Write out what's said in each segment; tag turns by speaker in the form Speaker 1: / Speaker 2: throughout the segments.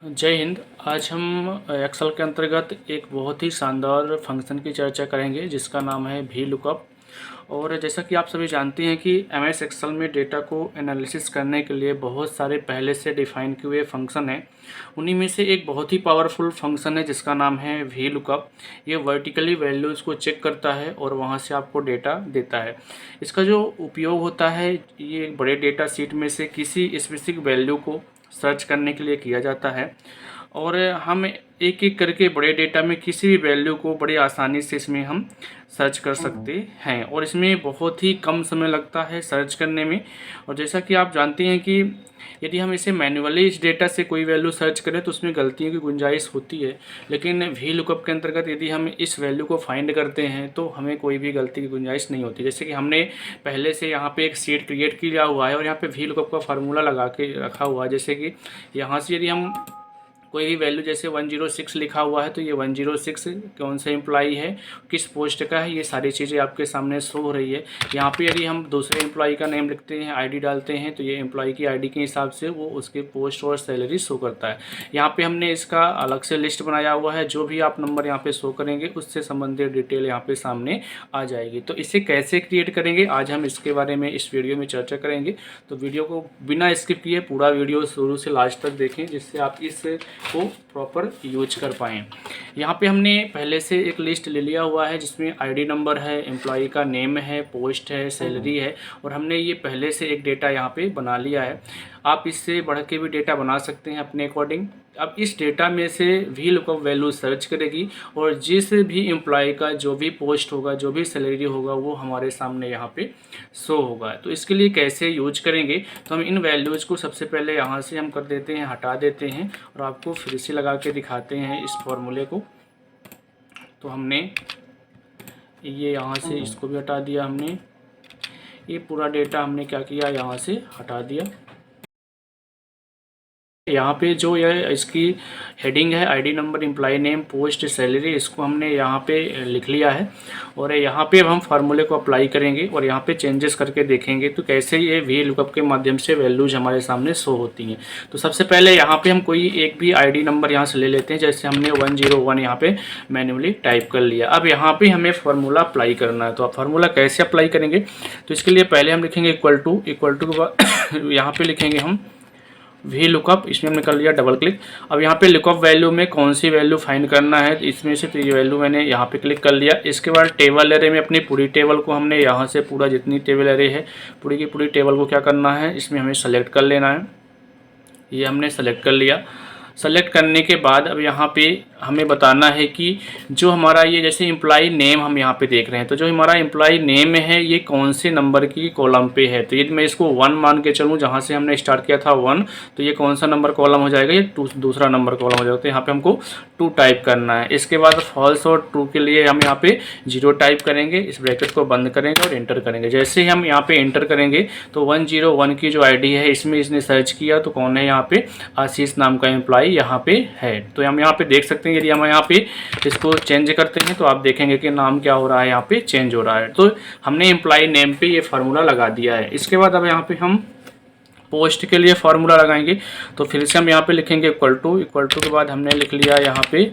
Speaker 1: जय हिंद। आज हम एक्सेल के अंतर्गत एक बहुत ही शानदार फंक्शन की चर्चा करेंगे जिसका नाम है वी लुकअप। और जैसा कि आप सभी जानते हैं कि एमएस एक्सेल में डेटा को एनालिसिस करने के लिए बहुत सारे पहले से डिफ़ाइन किए हुए फंक्शन हैं। उन्हीं में से एक बहुत ही पावरफुल फंक्शन है जिसका नाम है वी लुकअप। ये वर्टिकली वैल्यूज़ को चेक करता है और वहाँ से आपको डेटा देता है। इसका जो उपयोग होता है ये बड़े डेटा सीट में से किसी स्पेसिफिक वैल्यू को सर्च करने के लिए किया जाता है और हम एक एक करके बड़े डेटा में किसी भी वैल्यू को बड़ी आसानी से इसमें हम सर्च कर सकते हैं और इसमें बहुत ही कम समय लगता है सर्च करने में। और जैसा कि आप जानते हैं कि यदि हम इसे मैन्युअली इस डेटा से कोई वैल्यू सर्च करें तो उसमें गलतियों की गुंजाइश होती है, लेकिन वी लुकअप के अंतर्गत यदि हम इस वैल्यू को फाइंड करते हैं तो हमें कोई भी गलती की गुंजाइश नहीं होती। जैसे कि हमने पहले से यहाँ पे एक शीट क्रिएट किया हुआ है और यहाँ पे वी लुकअप का फार्मूला लगा के रखा हुआ है। जैसे कि यहाँ से यदि हम कोई भी वैल्यू जैसे 106 लिखा हुआ है तो ये 106 कौन सा एम्प्लॉई है, किस पोस्ट का है, ये सारी चीज़ें आपके सामने शो हो रही है। यहाँ पे यदि हम दूसरे एम्प्लॉई का नेम लिखते हैं, आईडी डालते हैं, तो ये एम्प्लॉई की आईडी के हिसाब से वो उसके पोस्ट और सैलरी शो करता है। यहाँ पे हमने इसका अलग से लिस्ट बनाया हुआ है, जो भी आप नंबर यहाँ पे शो करेंगे उससे संबंधित डिटेल यहाँ पे सामने आ जाएगी। तो इसे कैसे क्रिएट करेंगे आज हम इसके बारे में इस वीडियो में चर्चा करेंगे। तो वीडियो को बिना स्किप किए पूरा वीडियो शुरू से लास्ट तक देखें जिससे आप इस को प्रॉपर यूज कर पाएँ। यहाँ पे हमने पहले से एक लिस्ट ले लिया हुआ है जिसमें आईडी नंबर है, एम्प्लॉई का नेम है, पोस्ट है, सैलरी है और हमने ये पहले से एक डेटा यहाँ पे बना लिया है। आप इससे बढ़ के भी डेटा बना सकते हैं अपने अकॉर्डिंग। अब इस डेटा में से वी लुकअप वैल्यू सर्च करेगी और जिस भी एम्प्लॉय का जो भी पोस्ट होगा, जो भी सैलरी होगा वो हमारे सामने यहाँ पे शो होगा। तो इसके लिए कैसे यूज करेंगे, तो हम इन वैल्यूज़ को सबसे पहले यहाँ से हम कर देते हैं, हटा देते हैं और आपको फिर से लगा के दिखाते हैं इस फॉर्मूले को। तो हमने ये यहाँ से इसको भी हटा दिया, हमने ये पूरा डेटा हमने क्या किया यहाँ से हटा दिया। यहाँ पे जो यह इसकी हेडिंग है ID number, employee name, post, salary, इसको हमने यहाँ पे लिख लिया है और यहाँ पे अब हम फार्मूले को अप्लाई करेंगे और यहाँ पे चेंजेस करके देखेंगे तो कैसे ये वी लुकअप के माध्यम से वैल्यूज हमारे सामने शो होती हैं। तो सबसे पहले यहाँ पे हम कोई एक भी आईडी नंबर यहाँ से ले लेते हैं। जैसे हमने 101 यहाँ पे मैन्युअली टाइप कर लिया। अब यहाँ पे हमें फार्मूला अप्लाई करना है। तो आप फार्मूला कैसे अप्लाई करेंगे, तो इसके लिए पहले हम लिखेंगे इक्वल टू के बाद यहाँ पे लिखेंगे हम वी लुकअप, इसमें हमने कर लिया डबल क्लिक। अब यहाँ पे लुकअप वैल्यू में कौन सी वैल्यू फाइंड करना है इसमें से, तो ये वैल्यू मैंने यहाँ पे क्लिक कर लिया। इसके बाद टेबल एरे में अपनी पूरी टेबल को हमने यहाँ से पूरा जितनी टेबल एरे है पूरी की पूरी टेबल को क्या करना है, इसमें हमें सेलेक्ट कर लेना है। ये हमने सेलेक्ट कर लिया। सेलेक्ट करने के बाद अब यहाँ पे हमें बताना है कि जो हमारा ये जैसे एम्प्लॉई नेम हम यहाँ पे देख रहे हैं, तो जो हमारा एम्प्लॉई नेम है ये कौन से नंबर की कॉलम पे है। तो यदि मैं इसको 1 मान के चलूँ, जहाँ से हमने स्टार्ट किया था 1, तो ये कौन सा नंबर कॉलम हो जाएगा, ये दूसरा नंबर कॉलम हो जाएगा। तो यहाँ पे हमको 2 टाइप करना है। इसके बाद फॉल्स और ट्रू के लिए हम यहाँ पे 0 टाइप करेंगे, इस ब्रैकेट को बंद करेंगे और एंटर करेंगे। जैसे ही हम यहाँ पे एंटर करेंगे तो 101 की जो आईडी है इसमें इसने सर्च किया तो कौन है, यहाँ पे आशीष नाम का एम्प्लॉय यहाँ पे है। तो हम यहाँ पे देख सकते हैं, यदि हम यहाँ पे इसको चेंज करते हैं तो आप देखेंगे कि नाम क्या हो रहा है, यहाँ पे चेंज हो रहा है। तो हमने एम्प्लॉय नेम पे ये फार्मूला लगा दिया है। इसके बाद अब यहाँ पे हम पोस्ट के लिए फार्मूला लगाएंगे। तो फिर से हम यहाँ पे लिखेंगे इक्वल टू के बाद हमने लिख लिया यहाँ पे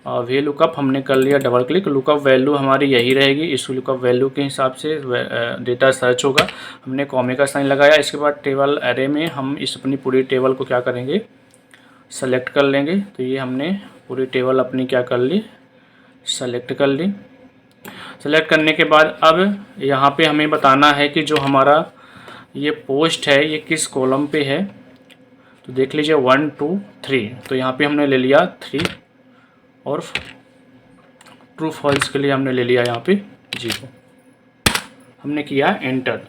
Speaker 1: वी लुकअप, हमने कर लिया डबल क्लिक। लुकअप वैल्यू हमारी यही रहेगी, इस लुकअप वैल्यू के हिसाब से डेटा सर्च होगा। हमने कॉमे का साइन लगाया। इसके बाद टेबल एरे में हम इस अपनी पूरी टेबल को क्या करेंगे, सेलेक्ट कर लेंगे। तो ये हमने पूरी टेबल अपनी क्या कर ली, सेलेक्ट कर ली। सेलेक्ट करने के बाद अब यहाँ पे हमें बताना है कि जो हमारा ये पोस्ट है ये किस कॉलम पे है। तो देख लीजिए 1 2 3, तो यहाँ पे हमने ले लिया 3 और ट्रू फॉल्स के लिए हमने ले लिया यहाँ पे 0। हमने किया एंटर।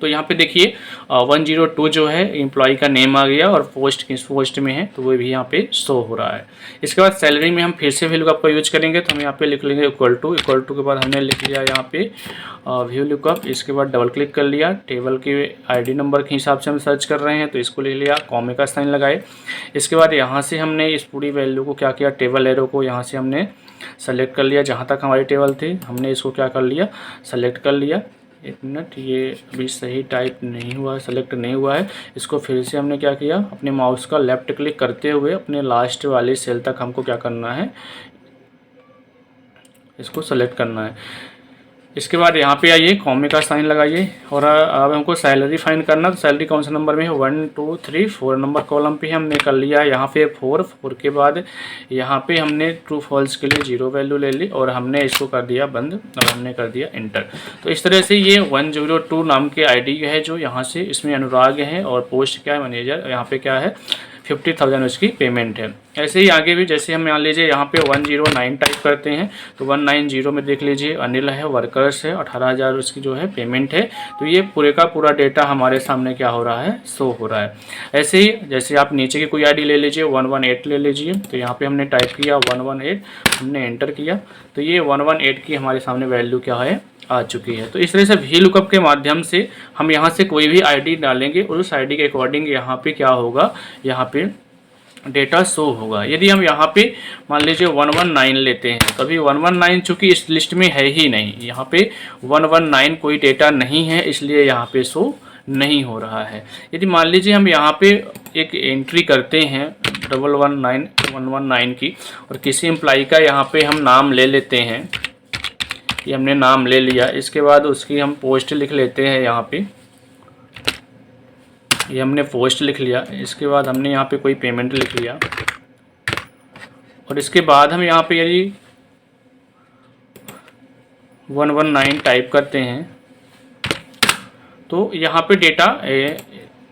Speaker 1: तो यहाँ पे देखिए 102 जो है एम्प्लॉय का नेम आ गया और पोस्ट किस पोस्ट में है तो वो भी यहाँ पे शो हो रहा है। इसके बाद सैलरी में हम फिर से वी लुकअप का यूज करेंगे। तो हम यहाँ पे लिख लेंगे इक्वल टू के बाद हमने लिख लिया यहाँ पे वी लुकअप। इसके बाद डबल क्लिक कर लिया। टेबल के आईडी नंबर के हिसाब से हम सर्च कर रहे हैं तो इसको ले लिया, कॉमे का साइन लगाए। इसके बाद यहाँ से हमने इस पूरी वैल्यू को क्या किया, टेबल एरो को यहाँ से हमने सेलेक्ट कर लिया। जहाँ तक हमारी टेबल थी हमने इसको क्या कर लिया, सेलेक्ट कर लिया। एक मिनट, ये अभी सही टाइप नहीं हुआ है, सेलेक्ट नहीं हुआ है। इसको फिर से हमने क्या किया, अपने माउस का लेफ़्ट क्लिक करते हुए अपने लास्ट वाली सेल तक हमको क्या करना है, इसको सेलेक्ट करना है। इसके बाद यहाँ पे आइए, कॉमे का साइन लगाइए और अब हमको सैलरी फाइंड करना। तो सैलरी कौन सा नंबर में है, 1 2 3 4 नंबर कॉलम पे हमने कर लिया है। यहाँ पे 4 के बाद यहाँ पे हमने ट्रू फॉल्स के लिए 0 वैल्यू ले ली और हमने इसको कर दिया बंद और हमने कर दिया इंटर। तो इस तरह से ये 102 नाम के आईडी है जो यहाँ से, इसमें अनुराग है और पोस्ट क्या है मैनेजर, यहाँ पे क्या है 50,000 उसकी पेमेंट है। ऐसे ही आगे भी, जैसे हम मान लीजिए यहाँ पे 109 टाइप करते हैं तो 190 में देख लीजिए अनिल है, वर्कर्स है, 18,000 उसकी जो है पेमेंट है। तो ये पूरे का पूरा डेटा हमारे सामने क्या हो रहा है, शो हो रहा है। ऐसे ही जैसे आप नीचे की कोई आईडी ले लीजिए, 118 ले लीजिए, तो यहाँ पे हमने टाइप किया 118, हमने एंटर किया तो ये 118 की हमारे सामने वैल्यू क्या है, आ चुकी है। तो इस तरह से वी लुकअप के माध्यम से हम यहाँ से कोई भी आईडी डालेंगे और उस आईडी के अकॉर्डिंग यहाँ पे क्या होगा, यहाँ पे डेटा शो होगा। यदि हम यहाँ पे मान लीजिए 119 लेते हैं तो अभी 119 चूँकि इस लिस्ट में है ही नहीं, यहाँ पे 119 कोई डेटा नहीं है, इसलिए यहाँ पे शो नहीं हो रहा है। यदि मान लीजिए हम यहाँ पे एक एंट्री करते हैं 119 की और किसी एम्प्लाई का यहाँ पे हम नाम ले लेते हैं, ये हमने नाम ले लिया, इसके बाद उसकी हम पोस्ट लिख लेते हैं, यहाँ पे ये हमने पोस्ट लिख लिया, इसके बाद हमने यहाँ पे कोई पेमेंट लिख लिया और इसके बाद हम यहाँ पे यदि 119 टाइप करते हैं तो यहाँ पे डेटा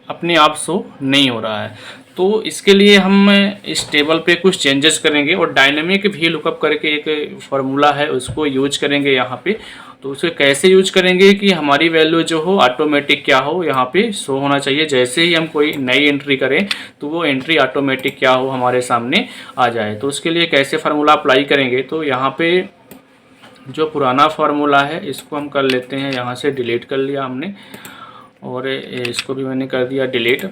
Speaker 1: अपने आप शो नहीं हो रहा है। तो इसके लिए हम इस टेबल पे कुछ चेंजेस करेंगे और डायनेमिक भी लुकअप करके एक फार्मूला है उसको यूज करेंगे यहाँ पे। तो उसे कैसे यूज करेंगे कि हमारी वैल्यू जो हो ऑटोमेटिक क्या हो, यहाँ पे शो होना चाहिए। जैसे ही हम कोई नई एंट्री करें तो वो एंट्री ऑटोमेटिक क्या हो, हमारे सामने आ जाए। तो उसके लिए कैसे फार्मूला अप्लाई करेंगे, तो यहाँ पे जो पुराना फार्मूला है इसको हम कर लेते हैं, यहाँ से डिलीट कर लिया हमने और इसको भी मैंने कर दिया डिलीट।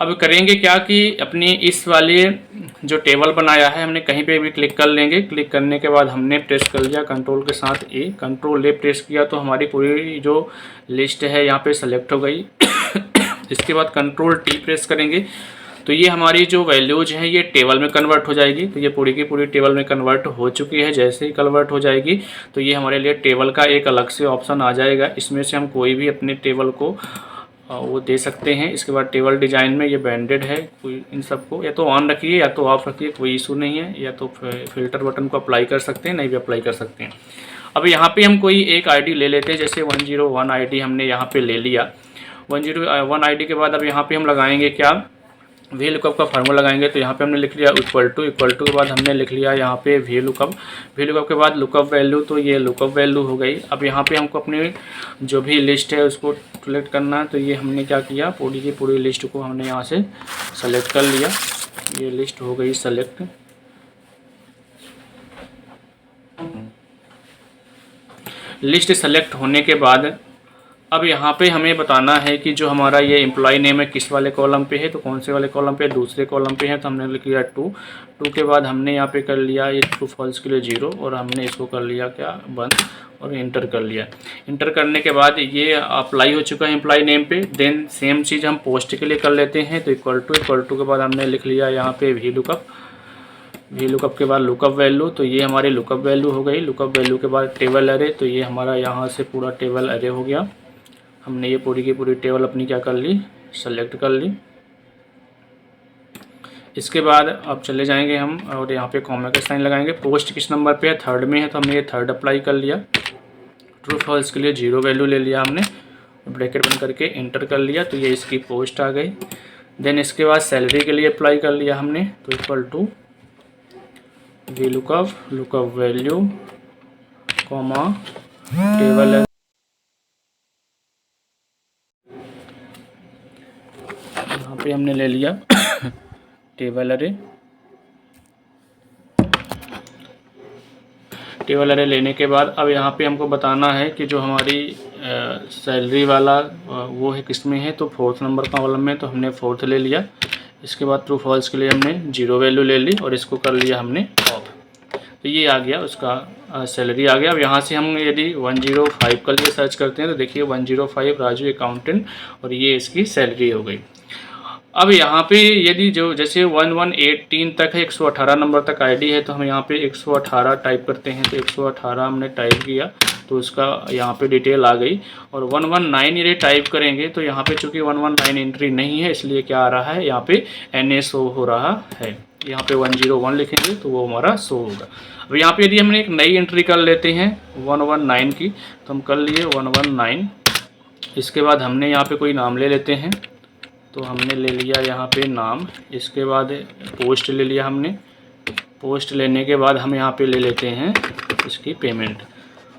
Speaker 1: अब करेंगे क्या कि अपनी इस वाले जो टेबल बनाया है हमने कहीं पे भी क्लिक कर लेंगे। क्लिक करने के बाद हमने प्रेस कर लिया कंट्रोल के साथ ए, कंट्रोल ए प्रेस किया तो हमारी पूरी जो लिस्ट है यहाँ पे सेलेक्ट हो गई। इसके बाद कंट्रोल टी प्रेस करेंगे तो ये हमारी जो वैल्यूज हैं ये टेबल में कन्वर्ट हो जाएगी। तो ये पूरी की पूरी टेबल में कन्वर्ट हो चुकी है। जैसे ही कन्वर्ट हो जाएगी तो ये हमारे लिए टेबल का एक अलग से ऑप्शन आ जाएगा, इसमें से हम कोई भी अपने टेबल को वो दे सकते हैं। इसके बाद टेबल डिजाइन में ये बैंडेड है, कोई इन सबको या तो ऑन रखिए या तो ऑफ रखिए, कोई इशू नहीं है। या तो फिल्टर बटन को अप्लाई कर सकते हैं, नहीं भी अप्लाई कर सकते हैं। अब यहाँ पे हम कोई एक आईडी ले लेते हैं, जैसे 101 आईडी हमने यहाँ पे ले लिया। 101 आईडी के बाद अब यहाँ पे हम लगाएंगे क्या, वी लुकअप का फार्मूला लगाएंगे। तो यहाँ पे हमने लिख लिया इक्वल टू के बाद हमने लिख लिया यहाँ पे वी लुकअप के बाद लुकअप वैल्यू, तो ये लुकअप वैल्यू हो गई। अब यहाँ पे हमको अपनी जो भी लिस्ट है उसको सेलेक्ट करना है। तो ये हमने क्या किया, पूरी की पूरी लिस्ट को हमने यहाँ से सेलेक्ट कर लिया। ये लिस्ट हो गई सेलेक्ट। लिस्ट सेलेक्ट होने के बाद अब यहाँ पे हमें बताना है कि जो हमारा ये एम्प्लॉय नेम है किस वाले कॉलम पे है, तो कौन से वाले कॉलम पे, दूसरे कॉलम पे है। तो हमने लिख लिया 2 के बाद हमने यहाँ पे कर लिया ये ट्रू फॉल्स के लिए 0 और हमने इसको कर लिया क्या बंद और इंटर कर लिया। इंटर करने के बाद ये अप्लाई हो चुका है एम्प्लॉय नेम पे। देन सेम चीज़ हम पोस्ट के लिए कर लेते हैं। तो इक्वल टू के बाद हमने लिख लिया यहाँ पे वी लुकअप के बाद लुकअप वैल्यू, तो ये हमारी लुकअप वैल्यू हो गई। लुकअप वैल्यू के बाद टेबल अरे, तो ये हमारा यहाँ से पूरा टेबल अरे हो गया। हमने ये पूरी की पूरी टेबल अपनी क्या कर ली, सेलेक्ट कर ली। इसके बाद अब चले जाएंगे हम और यहाँ पे कॉमा का साइन लगाएंगे। पोस्ट किस नंबर पे है, 3rd में है, तो हमने ये 3rd अप्लाई कर लिया। ट्रू फॉल्स के लिए 0 वैल्यू ले लिया हमने, ब्रैकेट बंद करके इंटर कर लिया। तो ये इसकी पोस्ट आ गई। देन इसके बाद सैलरी के लिए अप्लाई कर लिया हमने। तो equal to V lookup value comma table, यहाँ पे हमने ले लिया टेबल अरे लेने के बाद अब यहाँ पे हमको बताना है कि जो हमारी सैलरी वाला वो है किस में है, तो 4th नंबर का कॉलम में, तो हमने 4th ले लिया। इसके बाद ट्रू फॉल्स के लिए हमने 0 वैल्यू ले ली और इसको कर लिया हमने ऑफ। तो ये आ गया उसका सैलरी आ गया। अब यहाँ से हम यदि 105 के लिए सर्च करते हैं तो देखिए 105 राजू अकाउंटेंट, और ये इसकी सैलरी हो गई। अब यहाँ पे यदि जो जैसे 1118 तक है, 118 नंबर तक आईडी है, तो हम यहाँ पे 118 टाइप करते हैं। तो 118 हमने टाइप किया तो उसका यहाँ पे डिटेल आ गई। और 119 यदि टाइप करेंगे तो यहाँ पे चूँकि 119 एंट्री नहीं है, इसलिए क्या आ रहा है, यहाँ पे NA शो हो रहा है। यहाँ पे 101 लिखेंगे तो वो हमारा शो होगा। अब यहाँ पे यदि हमने एक नई एंट्री कर लेते हैं 119 की, तो हम कर लिए 119। इसके बाद हमने यहाँ पे कोई नाम ले लेते हैं, तो हमने ले लिया यहाँ पे नाम। इसके बाद पोस्ट ले लिया हमने। पोस्ट लेने के बाद हम यहाँ पे ले लेते हैं इसकी पेमेंट।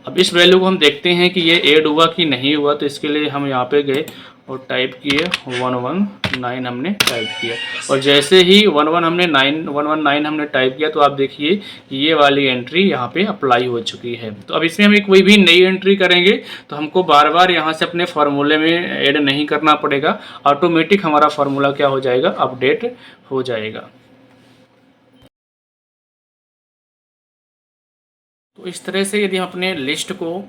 Speaker 1: अब इस वैल्यू को हम देखते हैं कि ये ऐड हुआ कि नहीं हुआ, तो इसके लिए हम यहाँ पे गए और टाइप किए 119 हमने टाइप किया। और जैसे ही 119 हमने टाइप किया तो आप देखिए कि ये वाली एंट्री यहाँ पे अप्लाई हो चुकी है। तो अब इसमें हम कोई भी नई एंट्री करेंगे तो हमको बार बार यहाँ से अपने फार्मूले में ऐड नहीं करना पड़ेगा, ऑटोमेटिक हमारा फार्मूला क्या हो जाएगा, अपडेट हो जाएगा। तो इस तरह से यदि हम अपने लिस्ट को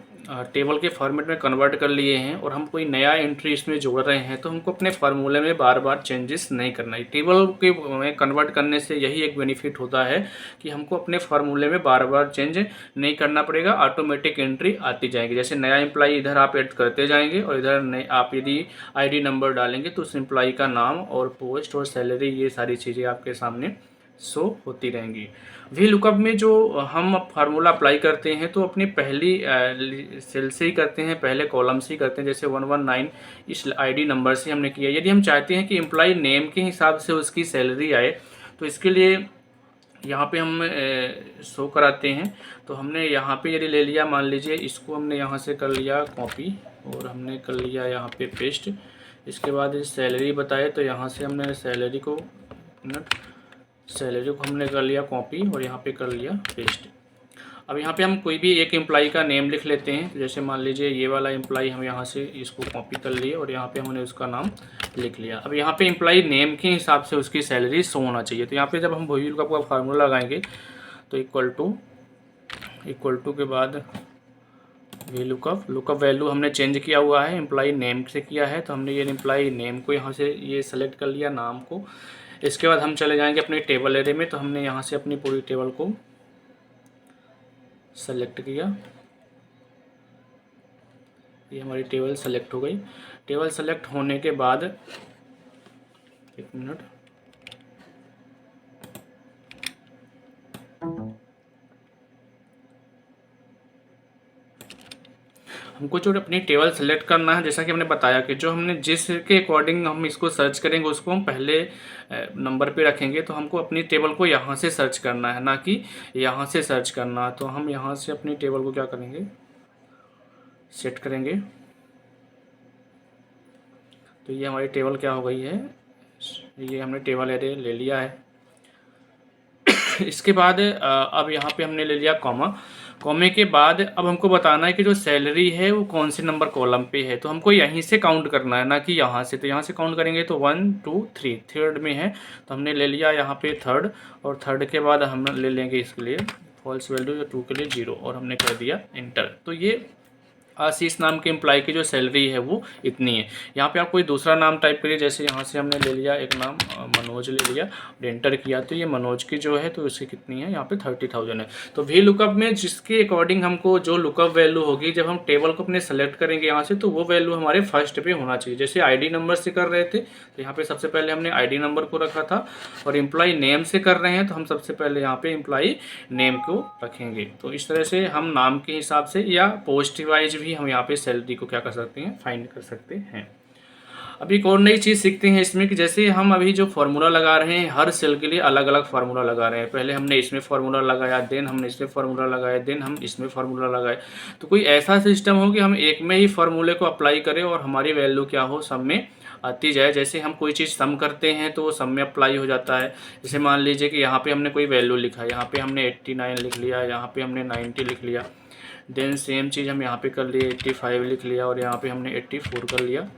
Speaker 1: टेबल के फॉर्मेट में कन्वर्ट कर लिए हैं और हम कोई नया एंट्री इसमें जोड़ रहे हैं, तो हमको अपने फार्मूले में बार बार चेंजेस नहीं करना है। टेबल के में कन्वर्ट करने से यही एक बेनिफिट होता है कि हमको अपने फार्मूले में बार बार चेंज नहीं करना पड़ेगा, ऑटोमेटिक एंट्री आती जाएगी। जैसे नया एम्प्लॉई इधर आप ऐड करते जाएंगे और इधर नए आप यदि ID नंबर डालेंगे तो उस एम्प्लॉई का नाम और पोस्ट और सैलरी, ये सारी चीज़ें आपके सामने शो होती रहेंगी। वी लुकअप में जो हम फार्मूला अप्लाई करते हैं तो अपनी पहली सेल से ही करते हैं, पहले कॉलम से ही करते हैं। जैसे 119 इस ID नंबर से हमने किया। यदि हम चाहते हैं कि एम्प्लॉय नेम के हिसाब से उसकी सैलरी आए, तो इसके लिए यहाँ पे हम शो कराते हैं। तो हमने यहाँ पे यदि ले लिया, मान लीजिए इसको हमने यहाँ से कर लिया कॉपी और हमने कर लिया यहाँ पे पेस्ट। इसके बाद सैलरी बताए तो यहाँ से हमने सैलरी को हमने कर लिया कॉपी और यहाँ पे कर लिया पेस्ट। अब यहाँ पे हम कोई भी एक एम्प्लॉई का नेम लिख लेते हैं। जैसे मान लीजिए ये वाला एम्प्लॉई, हम यहाँ से इसको कॉपी कर लिए और यहाँ पे हमने उसका नाम लिख लिया। अब यहाँ पे एम्प्लॉई नेम के हिसाब से उसकी सैलरी शो होना चाहिए। तो यहाँ पे जब हम वी लुकअप का फार्मूला लगाएंगे तो इक्वल टू के बाद वी लुकअप वैल्यू हमने चेंज किया हुआ है, एम्प्लॉई नेम से किया है। तो हमने ये एम्प्लॉई नेम को यहाँ से ये सेलेक्ट कर लिया, नाम को। इसके बाद हम चले जाएंगे अपने टेबल एरिया में। तो हमने यहाँ से अपनी पूरी टेबल को सेलेक्ट किया। ये हमारी टेबल सेलेक्ट हो गई। टेबल सेलेक्ट होने के बाद एक मिनट, हमको जो अपनी टेबल सेलेक्ट करना है, जैसा कि हमने बताया कि जो हमने जिसके अकॉर्डिंग हम इसको सर्च करेंगे उसको हम पहले नंबर पे रखेंगे। तो हमको अपनी टेबल को यहाँ से सर्च करना है, ना कि यहाँ से सर्च करना। तो हम यहाँ से अपनी टेबल को क्या करेंगे, सेट करेंगे। तो ये हमारी टेबल क्या हो गई है, ये हमने टेबल एरे ले लिया है। इसके बाद अब यहाँ पे हमने ले लिया कॉमे के बाद अब हमको बताना है कि जो सैलरी है वो कौन से नंबर कॉलम पे है। तो हमको यहीं से काउंट करना है, ना कि यहाँ से। तो यहाँ से काउंट करेंगे तो 1 2 3 थर्ड में है। तो हमने ले लिया यहाँ पे थर्ड, और थर्ड के बाद हम ले लेंगे इसके लिए फॉल्स वैल्यू, 2 के लिए 0, और हमने कर दिया इंटर। तो ये आशीष नाम के एम्प्लॉय की जो सैलरी है वो इतनी है। यहाँ पे आप कोई दूसरा नाम टाइप करिए। जैसे यहाँ से हमने ले लिया एक नाम मनोज ले लिया और एंटर किया, तो ये मनोज की जो है तो उसकी कितनी है, यहाँ पे 30,000 है। तो वी लुकअप में जिसके अकॉर्डिंग हमको जो लुकअप वैल्यू होगी, जब हम टेबल को अपने सेलेक्ट करेंगे यहाँ से, तो वो वैल्यू हमारे फर्स्ट पे होना चाहिए। जैसे ID नंबर से कर रहे थे तो यहाँ पे सबसे पहले हमने ID नंबर को रखा था, और एम्प्लॉय नेम से कर रहे हैं तो हम सबसे पहले यहाँ पे एम्प्लॉय नेम को रखेंगे। तो इस तरह से हम नाम के हिसाब से या पोस्ट वाइज भी हम यहाँ पे सैलरी को क्या कर सकते हैं, फाइंड कर सकते हैं। अब एक और नई चीज़ सीखते हैं इसमें कि जैसे हम अभी जो फार्मूला लगा रहे हैं, हर सेल के लिए अलग अलग फार्मूला लगा रहे हैं। पहले हमने इसमें फार्मूला लगाया, देन हमने इसमें फार्मूला लगाया, देन हम इसमें फार्मूला लगाए। तो कोई ऐसा सिस्टम हो कि हम एक में ही फार्मूले को अप्लाई करें और हमारी वैल्यू क्या हो, सब में आती जाए। जैसे हम कोई चीज़ सम करते हैं तो वो सम में अप्लाई हो जाता है। जैसे मान लीजिए कि यहाँ पे हमने कोई वैल्यू लिखा, यहाँ पे हमने 89 लिख लिया, यहाँ पे हमने 90 लिख लिया। देन सेम चीज़ हम यहाँ पे कर लिए 85 लिख लिया, और यहाँ पे हमने 84 कर लिया।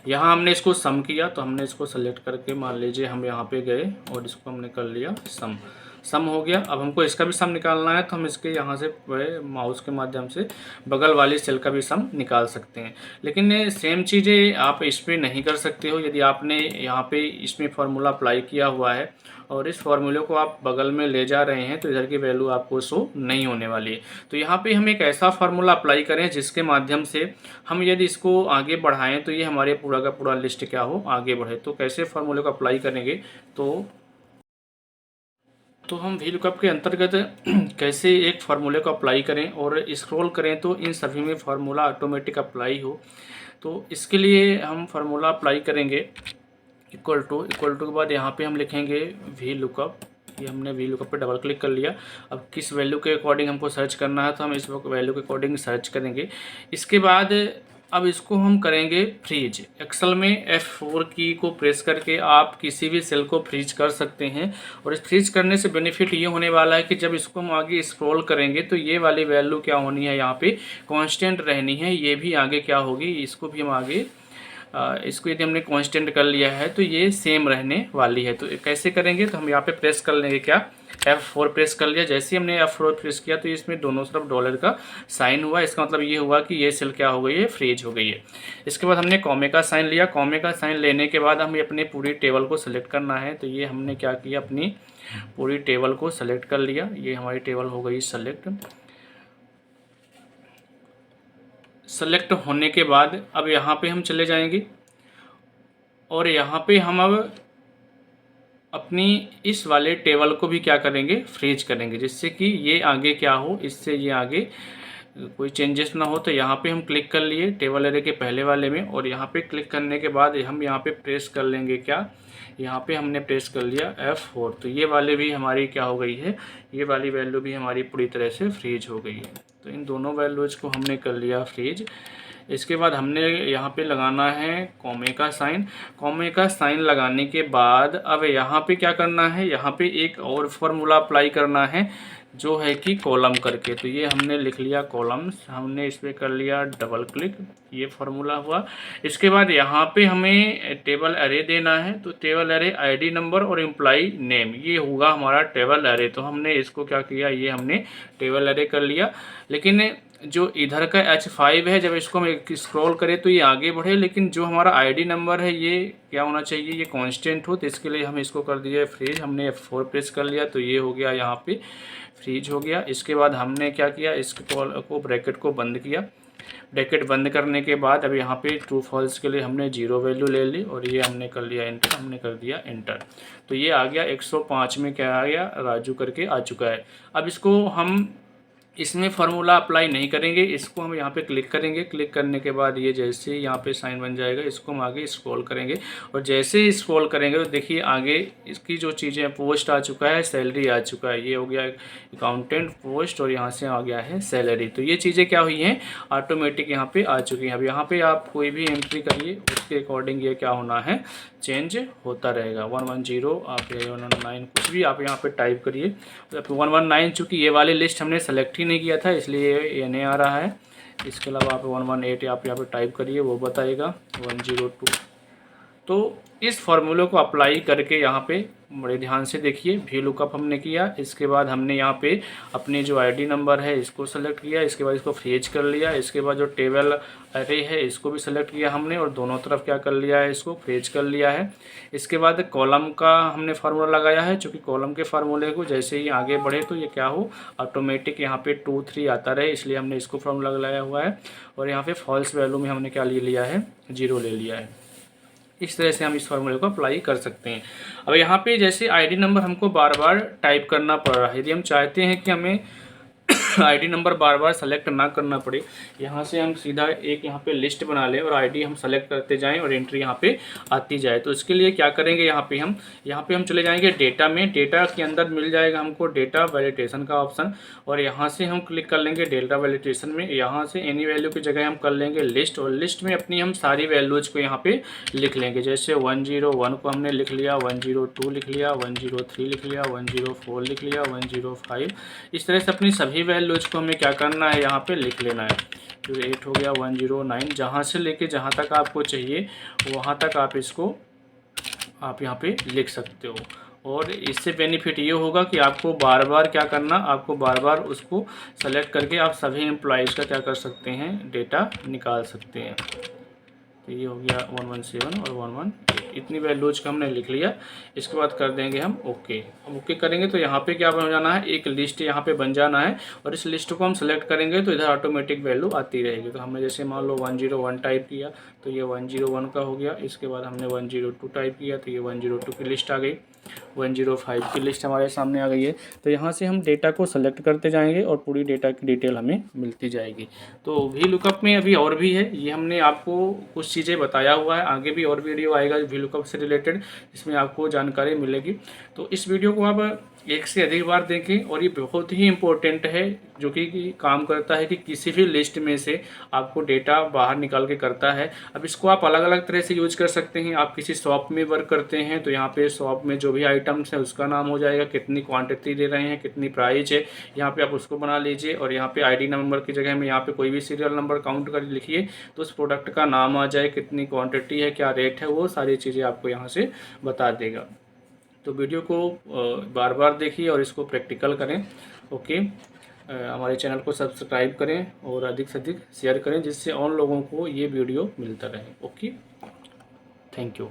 Speaker 1: यहाँ हमने इसको सम किया, तो हमने इसको सेलेक्ट करके मान लीजिए हम यहाँ पे गए और इसको हमने कर लिया सम। सम हो गया। अब हमको इसका भी सम निकालना है, तो हम इसके यहाँ से माउस के माध्यम से बगल वाली सेल का भी सम निकाल सकते हैं। लेकिन सेम चीज़ें आप इसमें नहीं कर सकते हो। यदि आपने यहाँ पे इसमें फार्मूला अप्लाई किया हुआ है और इस फार्मूले को आप बगल में ले जा रहे हैं, तो इधर की वैल्यू आपको शो नहीं होने वाली है। तो यहाँ पे हम एक ऐसा फार्मूला अप्लाई करें जिसके माध्यम से हम यदि इसको आगे बढ़ाएं तो ये हमारे पूरा का पूरा लिस्ट क्या हो, आगे बढ़े। तो कैसे फार्मूले को अप्लाई करेंगे, तो हम वी लुकअप के अंतर्गत कैसे एक फार्मूले को अप्लाई करें और स्क्रॉल करें तो इन सभी में फार्मूला ऑटोमेटिक अप्लाई हो। तो इसके लिए हम फार्मूला अप्लाई करेंगे इक्वल टू के बाद यहाँ पे हम लिखेंगे वी लुकअप। ये हमने वी लुकअप पे डबल क्लिक कर लिया। अब किस वैल्यू के अकॉर्डिंग हमको सर्च करना है, तो हम इस वैल्यू के अकॉर्डिंग सर्च करेंगे। इसके बाद अब इसको हम करेंगे फ्रीज। एक्सेल में F4 की को प्रेस करके आप किसी भी सेल को फ्रीज कर सकते हैं। और इस फ्रीज करने से बेनिफिट ये होने वाला है कि जब इसको हम आगे स्क्रॉल करेंगे तो ये वाली वैल्यू क्या होनी है, यहाँ पे कांस्टेंट रहनी है। ये भी आगे क्या होगी, इसको भी हम आगे इसको यदि हमने कांस्टेंट कर लिया है तो ये सेम रहने वाली है। तो कैसे करेंगे, तो हम यहाँ पे प्रेस कर लेंगे क्या, F4 प्रेस कर लिया। जैसे ही हमने F4 प्रेस किया तो इसमें दोनों तरफ डॉलर का साइन हुआ। इसका मतलब ये हुआ कि ये सेल क्या हो गई है, फ्रीज हो गई है। इसके बाद हमने कॉमे का साइन लिया। कॉमे का साइन लेने के बाद हमें अपने पूरी टेबल को सिलेक्ट करना है। तो ये हमने क्या किया, अपनी पूरी टेबल को सेलेक्ट कर लिया। ये हमारी टेबल हो गई सेलेक्ट होने के बाद अब यहाँ पे हम चले जाएंगे और यहाँ पे हम अब अपनी इस वाले टेबल को भी क्या करेंगे, फ्रीज करेंगे, जिससे कि ये आगे क्या हो, इससे ये आगे कोई चेंजेस ना हो। तो यहाँ पे हम क्लिक कर लिए टेबल एरे के पहले वाले में, और यहाँ पे क्लिक करने के बाद हम यहाँ पे प्रेस कर लेंगे क्या, यहाँ पे हमने प्रेस कर लिया F4। तो ये वाले भी हमारी क्या हो गई है, ये वाली वैल्यू भी हमारी पूरी तरह से फ्रीज हो गई है। तो इन दोनों वैल्यूज़ को हमने कर लिया फ्रीज। इसके बाद हमने यहाँ पे लगाना है कॉमे का साइन। कॉमे का साइन लगाने के बाद अब यहाँ पे क्या करना है, यहाँ पे एक और फार्मूला अप्लाई करना है जो है कि कॉलम करके। तो ये हमने लिख लिया कॉलम्स, हमने इस पर कर लिया डबल क्लिक, ये फार्मूला हुआ। इसके बाद यहाँ पे हमें टेबल एरे देना है। तो टेबल एरे आईडी नंबर और एम्प्लॉई नेम, ये होगा हमारा टेबल एरे। तो हमने इसको क्या किया, ये हमने टेबल एरे कर लिया। लेकिन जो इधर का H5 है, जब इसको हम स्क्रॉल करें तो ये आगे बढ़े, लेकिन जो हमारा आईडी नंबर है ये क्या होना चाहिए, ये कांस्टेंट हो। तो इसके लिए हम इसको कर दिया फ्रीज। हमने F4 प्रेस कर लिया, तो ये हो गया यहाँ पे फ्रीज हो गया। इसके बाद हमने क्या किया, इसको ब्रैकेट को बंद किया। ब्रैकेट बंद करने के बाद अब यहाँ पे ट्रू फॉल्स के लिए हमने 0 वैल्यू ले ली और ये हमने कर लिया एंटर, हमने कर दिया एंटर। तो ये आ गया 105 में क्या आ गया, राजू करके आ चुका है। अब इसको हम इसमें फार्मूला अप्लाई नहीं करेंगे, इसको हम यहाँ पे क्लिक करेंगे। क्लिक करने के बाद ये जैसे ही यहाँ पे साइन बन जाएगा, इसको हम आगे स्क्रॉल करेंगे और जैसे ही स्क्रॉल करेंगे तो देखिए आगे इसकी जो चीज़ें, पोस्ट आ चुका है, सैलरी आ चुका है। ये हो गया अकाउंटेंट पोस्ट और यहाँ से आ गया है सैलरी। तो ये चीज़ें क्या हुई हैं, ऑटोमेटिक यहाँ पे आ चुकी हैं। अब यहाँ पे आप कोई भी एंट्री करिए, उसके अकॉर्डिंग ये क्या होना है, चेंज होता रहेगा। 110 आप 119 कुछ भी आप यहाँ पे टाइप करिए। तो 119 चूँकि ये वाली लिस्ट हमने सेलेक्ट नहीं किया था इसलिए ये नहीं आ रहा है। इसके अलावा आप 118 आप यहाँ पे टाइप करिए, वो बताएगा 102। तो इस फार्मूले को अप्लाई करके यहाँ पे बड़े ध्यान से देखिए, वी लुकअप हमने किया। इसके बाद हमने यहाँ पे अपनी जो आईडी नंबर है इसको सेलेक्ट किया। इसके बाद इसको फ्रीज कर लिया। इसके बाद जो टेबल एरे है इसको भी सेलेक्ट किया हमने और दोनों तरफ क्या कर लिया है, इसको फ्रीज कर लिया है। इसके बाद कॉलम का हमने फार्मूला लगाया है, चूँकि कॉलम के फार्मूले को जैसे ही आगे बढ़े तो ये क्या हो, ऑटोमेटिक यहाँ पे 2 3 आता रहे, इसलिए हमने इसको फार्मूला लगाया हुआ है। और यहाँ पे फॉल्स वैल्यू में हमने क्या ले लिया है, 0 ले लिया है। इस तरह से हम इस फार्मूले को अप्लाई कर सकते हैं। अब यहाँ पे जैसे आईडी नंबर हमको बार बार टाइप करना पड़ रहा है, यदि हम चाहते हैं कि हमें आईडी नंबर बार बार सेलेक्ट ना करना पड़े, यहाँ से हम सीधा एक यहाँ पे लिस्ट बना लें और आईडी हम सेलेक्ट करते जाएं और एंट्री यहाँ पे आती जाए। तो इसके लिए क्या करेंगे, यहाँ पे हम चले जाएंगे डेटा में। डेटा के अंदर मिल जाएगा हमको डेटा वैलिडेशन का ऑप्शन और यहाँ से हम क्लिक कर लेंगे डेटा वैलिडेशन में। यहाँ से एनी वैल्यू की जगह हम कर लेंगे लिस्ट और लिस्ट में अपनी हम सारी वैल्यूज़ को यहाँ पे लिख लेंगे। जैसे 101 को हमने लिख लिया, 102 लिख लिया, 103 लिख लिया, 104 लिख लिया, 105। इस तरह से अपनी सभी वैल्यू वैल्यूज़ को हमें क्या करना है, यहाँ पे लिख लेना है। तो 8 हो गया, 109, जहाँ से लेके जहाँ तक आपको चाहिए वहाँ तक आप इसको आप यहाँ पे लिख सकते हो। और इससे बेनिफिट ये होगा कि आपको बार बार क्या करना, आपको बार बार उसको सेलेक्ट करके आप सभी एम्प्लॉयज़ का क्या कर सकते हैं, डेटा निकाल सकते हैं। तो ये हो गया 117 और 118, इतनी वैल्यूज का हमने लिख लिया। इसके बाद कर देंगे हम ओके। अब ओके करेंगे तो यहाँ पे क्या बन जाना है, एक लिस्ट यहाँ पे बन जाना है, और इस लिस्ट को हम सेलेक्ट करेंगे तो इधर ऑटोमेटिक वैल्यू आती रहेगी। तो हमने जैसे मान लो 101 टाइप किया तो ये 101 का हो गया। इसके बाद हमने 102 टाइप किया तो ये 102 की लिस्ट आ गई। 105 की लिस्ट हमारे सामने आ गई है। तो यहाँ से हम डेटा को सेलेक्ट करते जाएंगे और पूरी डेटा की डिटेल हमें मिलती जाएगी। तो वी लुकअप में अभी और भी है, ये हमने आपको कुछ चीज़ें बताया हुआ है, आगे भी और वीडियो आएगा वी लुकअप से रिलेटेड, इसमें आपको जानकारी मिलेगी। तो इस वीडियो को आप एक से अधिक बार देखें, और ये बहुत ही इम्पोर्टेंट है, जो कि काम करता है कि किसी भी लिस्ट में से आपको डेटा बाहर निकाल के करता है। अब इसको आप अलग अलग तरह से यूज कर सकते हैं। आप किसी शॉप में वर्क करते हैं तो यहाँ पे शॉप में जो भी आइटम्स है उसका नाम हो जाएगा, कितनी क्वांटिटी दे रहे हैं, कितनी प्राइस है, यहाँ पे आप उसको बना लीजिए। और यहाँ पे आईडी नंबर की जगह में यहाँ पे कोई भी सीरियल नंबर काउंट कर लिखिए, तो उस प्रोडक्ट का नाम आ जाए, कितनी क्वांटिटी है, क्या रेट है, वो सारी चीज़ें आपको यहाँ से बता देगा। तो वीडियो को बार बार देखिए और इसको प्रैक्टिकल करें। ओके, हमारे चैनल को सब्सक्राइब करें और अधिक से अधिक शेयर करें, जिससे और लोगों को ये वीडियो मिलता रहे। Okay, thank you.